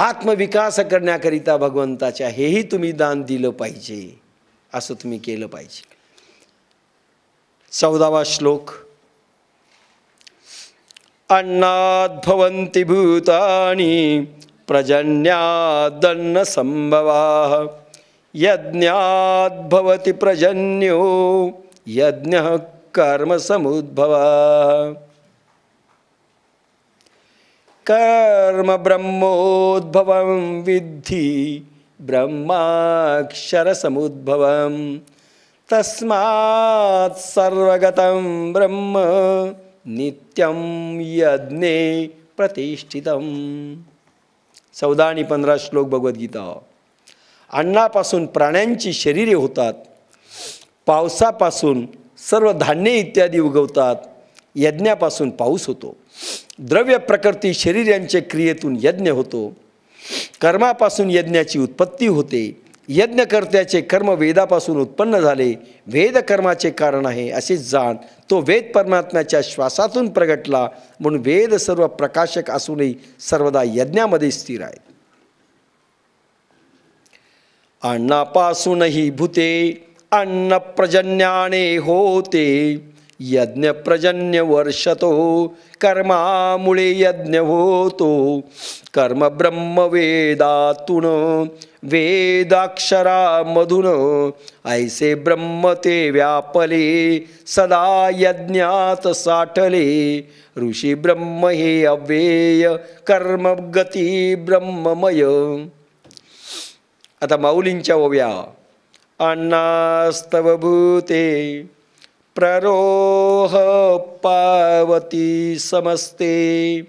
आत्मविकास करण्याकरिता भगवंताच्या हेही तुम्ही दान दिलं पाहिजे, असं तुम्ही केलं पाहिजे. 14वा श्लोक. अन्नाद् भवन्ति भूतानि प्रजन्यादन्न संभवाः यज्ञाद् भवति प्रजन्यो यज्ञः कर्म समुद्भवः. कर्म ब्रह्मोद्भवं विद्धि ब्रह्माक्षर समुद्भवं तस्मात् सर्वगतं ब्रह्म नित्यं यज्ञे प्रतिष्ठितम. 14 आणि 15 श्लोक भगवद्गीता. अन्नापासून प्राण्यांची शरीरे होतात, पावसापासून सर्व धान्य इत्यादी उगवतात, यज्ञापासून पाऊस होतो, द्रव्य प्रकृती शरीरांच्या क्रियेतून यज्ञ होतो, कर्मापासून यज्ञाची उत्पत्ती होते, यज्ञकर्त्याचे कर्म वेदापासून उत्पन्न झाले, वेद कर्माचे कारण आहे असे जाण. तो वेद परमात्म्याच्या श्वासातून प्रगटला, म्हणून वेद सर्व प्रकाशक असूनही सर्वदा यज्ञामध्ये स्थिर आहेत. अन्नापासूनही भूते अन्न प्रजन्याने होते, यज्ञ प्रजन्य वर्षतो कर्मामुळे यज्ञ होतो, कर्म ब्रह्म वेदातून वेदाक्षरामधून ऐसे ब्रह्म ते व्यापले, सदा यज्ञात साठले, ऋषी ब्रह्म हे अव्यय कर्म गती ब्रह्ममय. आता माऊलींच्या ओव्या. अन्नास्तव भूते प्ररोह पावती समस्ते,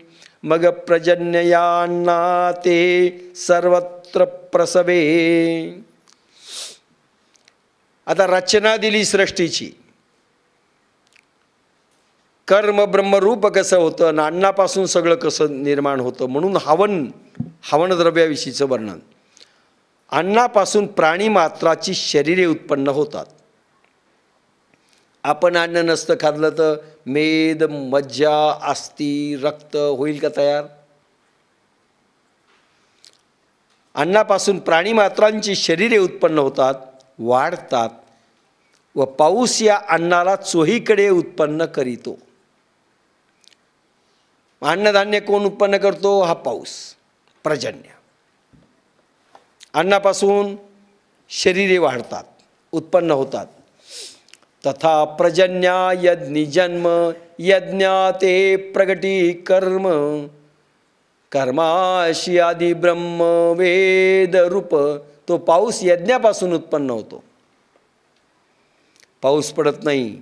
मग प्रजन्ययान्ना ते सर्वत्र प्रसवे. आता रचना दिली सृष्टीची. कर्म ब्रह्मरूप कसं होतं आणि अन्नापासून सगळं कसं निर्माण होतं, म्हणून हवन द्रव्याविषयीचं वर्णन. अन्नापासून प्राणी मात्राची शरीरे उत्पन्न होतात. आपण अन्न नसतं खाल्लं तर मेद मज्जा अस्थी रक्त होईल का तयार? अन्नापासून प्राणी मात्रांची शरीरे उत्पन्न होतात, वाढतात व पाऊस या अन्नाला चोहीकडे उत्पन्न करीतो. अन्नधान्य कोण उत्पन्न करतो? हा पाऊस, पर्जन्य. अन्नापासून शरीरे वाढतात, उत्पन्न होतात. तथा प्रजन्या यज्ञ जन्म यज्ञाते प्रगटी कर्म, कर्माशी आदि ब्रह्म वेद रूप. तो पाऊस यज्ञापासून उत्पन्न होतो. पाऊस पडत नाही.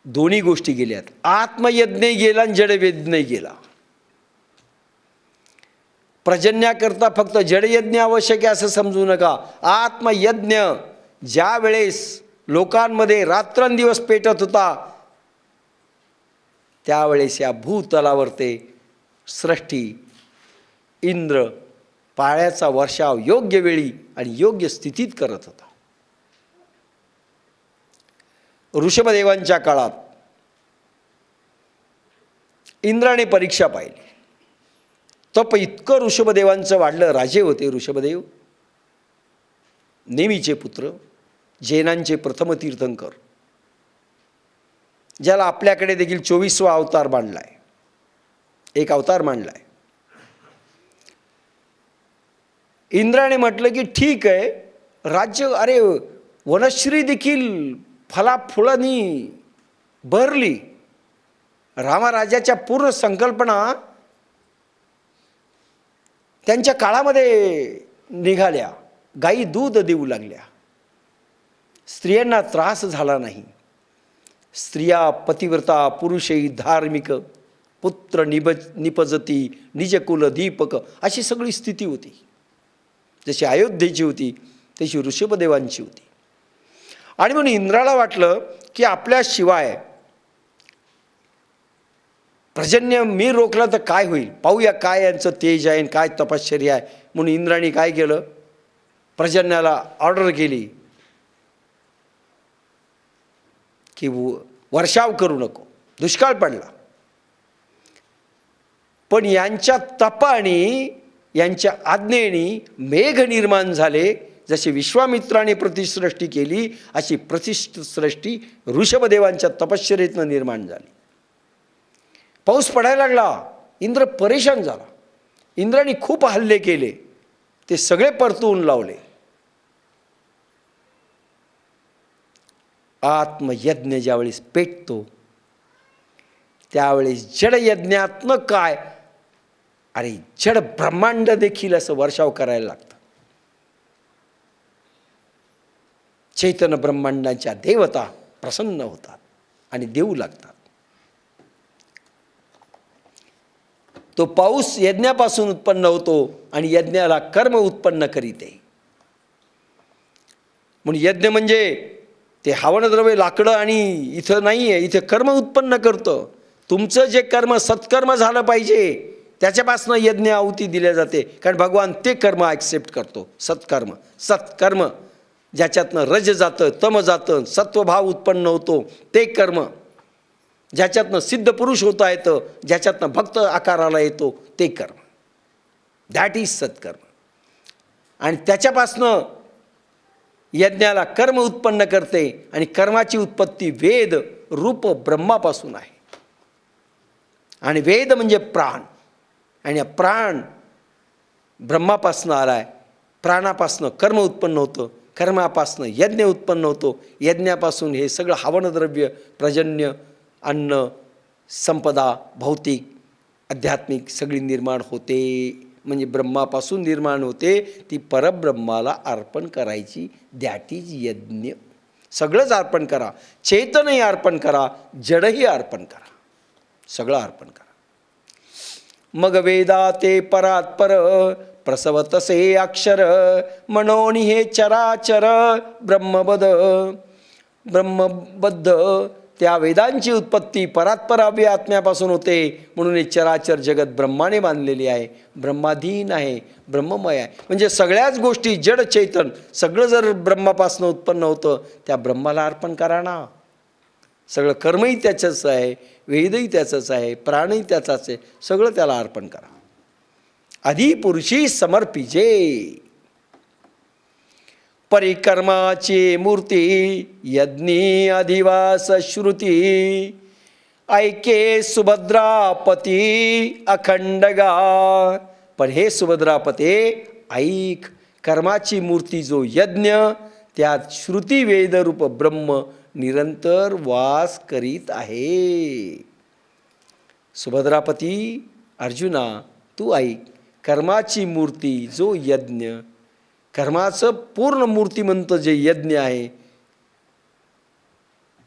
दोन्ही गोष्टी गेल्यात. आत्मयज्ञ गेला आणि जडयज्ञ गेला. प्रजन्याकरता फक्त जडयज्ञ आवश्यक आहे असं समजू नका. आत्मयज्ञ ज्या वेळेस लोकांमध्ये रात्रंदिवस पेटत होता, त्यावेळेस या भूतलावर ते सृष्टी इंद्र पाळ्याचा वर्षाव योग्य वेळी आणि योग्य स्थितीत करत होता. ऋषभदेवांच्या काळात इंद्राने परीक्षा पाहिली. तप इतकं ऋषभदेवांचं वाढलं. राजे होते ऋषभदेव, नेमीचे पुत्र, जैनांचे प्रथम तीर्थंकर, ज्याला आपल्याकडे देखील 24वा अवतार मांडलाय, एक अवतार मांडलाय. इंद्राने म्हटलं की ठीक आहे, राज्य, अरे वनश्री देखील फळाफुळांनी भरली. रामाराजाच्या पूर्ण संकल्पना त्यांच्या काळामध्ये निघाल्या. गायी दूध देऊ लागल्या. स्त्रियांना त्रास झाला नाही. स्त्रिया पतिव्रता, पुरुषही धार्मिक, पुत्र निपजती निजकुल दीपक, अशी सगळी स्थिती होती. जशी अयोध्येची होती तशी ऋषभदेवांची होती. आणि म्हणून इंद्राला वाटलं की आपल्याशिवाय पर्जन्य मी रोखलं तर काय होईल, पाहूया काय यांचं तेज आहे, काय तपश्चर्या आहे. म्हणून इंद्राने काय केलं, पर्जन्याला ऑर्डर केली की वर्षाव करू नको. दुष्काळ पडला. पण यांच्या तपाने, यांच्या आज्ञेने मेघ निर्माण झाले. जशी विश्वामित्राने प्रतिसृष्टी केली अशी प्रतिसृष्टी ऋषभदेवांच्या तपश्चर्येतनं निर्माण झाली. पाऊस पडायला लागला. इंद्र परेशान झाला. इंद्राने खूप हल्ले केले, ते सगळे परतवून लावले. आत्मयज्ञ ज्यावेळेस पेटतो त्यावेळेस जडयज्ञातनं काय, अरे जड ब्रह्मांड देखील असं वर्षाव करायला लागतं. चैतन्य ब्रह्मांडाच्या देवता प्रसन्न होतात आणि देऊ लागतात. तो पाऊस यज्ञापासून उत्पन्न होतो आणि यज्ञाला कर्म उत्पन्न करीते. म्हणून यज्ञ म्हणजे ते हवनद्रव्य लाकडं आणि इथं नाही आहे, इथे कर्म उत्पन्न करतं. तुमचं जे कर्म सत्कर्म झालं पाहिजे त्याच्यापासून यज्ञ आहुती दिल्या जाते. कारण भगवान ते कर्म ॲक्सेप्ट करतो. सत्कर्म ज्याच्यातनं रज जातं, तम जातं, सत्वभाव उत्पन्न होतो ते कर्म, ज्याच्यातनं सिद्ध पुरुष होता येतं, ज्याच्यातनं भक्त आकाराला येतो ते कर्म, दॅट इज सत्कर्म. आणि त्याच्यापासनं यज्ञाला कर्म उत्पन्न करते. आणि कर्माची उत्पत्ती वेद रूप ब्रह्मापासून आहे. आणि वेद म्हणजे प्राण, आणि प्राण ब्रह्मापासनं आला आहे. प्राणापासनं कर्म उत्पन्न होतं, कर्मापासनं यज्ञ उत्पन्न होतो, यज्ञापासून हे सगळं हवनद्रव्य, प्रजन्य, अन्न, संपदा, भौतिक, आध्यात्मिक सगळी निर्माण होते. म्हणजे ब्रह्मापासून निर्माण होते, ती परब्रह्माला अर्पण करायची, दॅट इज यज्ञ. सगळंच अर्पण करा, चेतनही अर्पण करा, जडही अर्पण करा, सगळं अर्पण करा. मग वेदा ते परात्पर प्रसवतसे अक्षर, मनोनी हे चराचर ब्रह्मबद्ध. त्या वेदांची उत्पत्ती परात्पराव्य आत्म्यापासून होते. म्हणून हे चराचर जगत ब्रह्माने बांधलेली आहे, ब्रह्माधीन आहे, ब्रह्ममय आहे. म्हणजे सगळ्याच गोष्टी जड चैतन सगळं जर ब्रह्मापासून उत्पन्न होतं, त्या ब्रह्माला अर्पण करा ना. सगळं कर्मही त्याचंच आहे, वेदही त्याचंच आहे, प्राणही त्याचाच आहे, सगळं त्याला अर्पण करा. अधिपुरुषी समर्पिजे. परिकर्माची मूर्ती यज्ञी अधिवास श्रुती, ऐके सुभद्रापती अखंडगा. पण हे सुभद्रापते ऐक, कर्माची मूर्ती जो यज्ञ, त्यात श्रुती वेदरूप ब्रह्म निरंतर वास करीत आहे. सुभद्रापती अर्जुना तू ऐक, कर्माची मूर्ती जो यज्ञ, कर्माचं पूर्ण मूर्तिमंत जे यज्ञ आहे,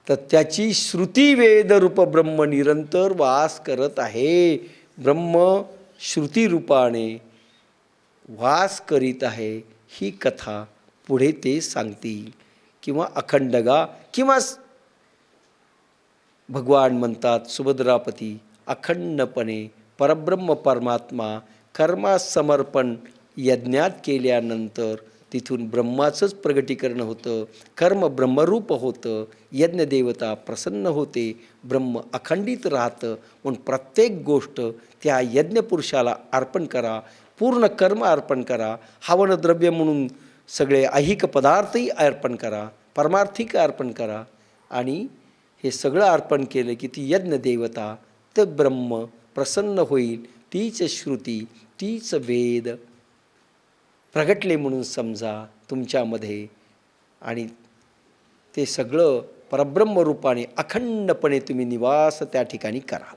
तर त्याची श्रुती वेदरूप ब्रह्म निरंतर वास करत आहे. ब्रह्म श्रुती रूपाने वास करीत आहे. ही कथा पुढे ते सांगतील. किंवा अखंडगा, किंवा भगवान म्हणतात सुभद्रापती अखंडपणे परब्रह्म परमात्मा कर्मास समर्पण यज्ञात केल्यानंतर तिथून ब्रह्माचंच प्रगटीकरण होतं, कर्म ब्रह्मरूप होतं, यज्ञदेवता प्रसन्न होते, ब्रह्म अखंडित राहतं. म्हणून प्रत्येक गोष्ट त्या यज्ञपुरुषाला अर्पण करा, पूर्ण कर्म अर्पण करा, हवनद्रव्य म्हणून सगळे ऐहिक पदार्थही अर्पण करा, परमार्थिक अर्पण करा. आणि हे सगळं अर्पण केलं की ती यज्ञदेवता, तर ब्रह्म प्रसन्न होईल. तीच श्रुती, तीच वेद प्रगटले म्हणून समजा तुमच्यामध्ये. आणि ते सगळं परब्रह्म रूपाने अखंडपणे तुम्ही निवास त्या ठिकाणी कराल.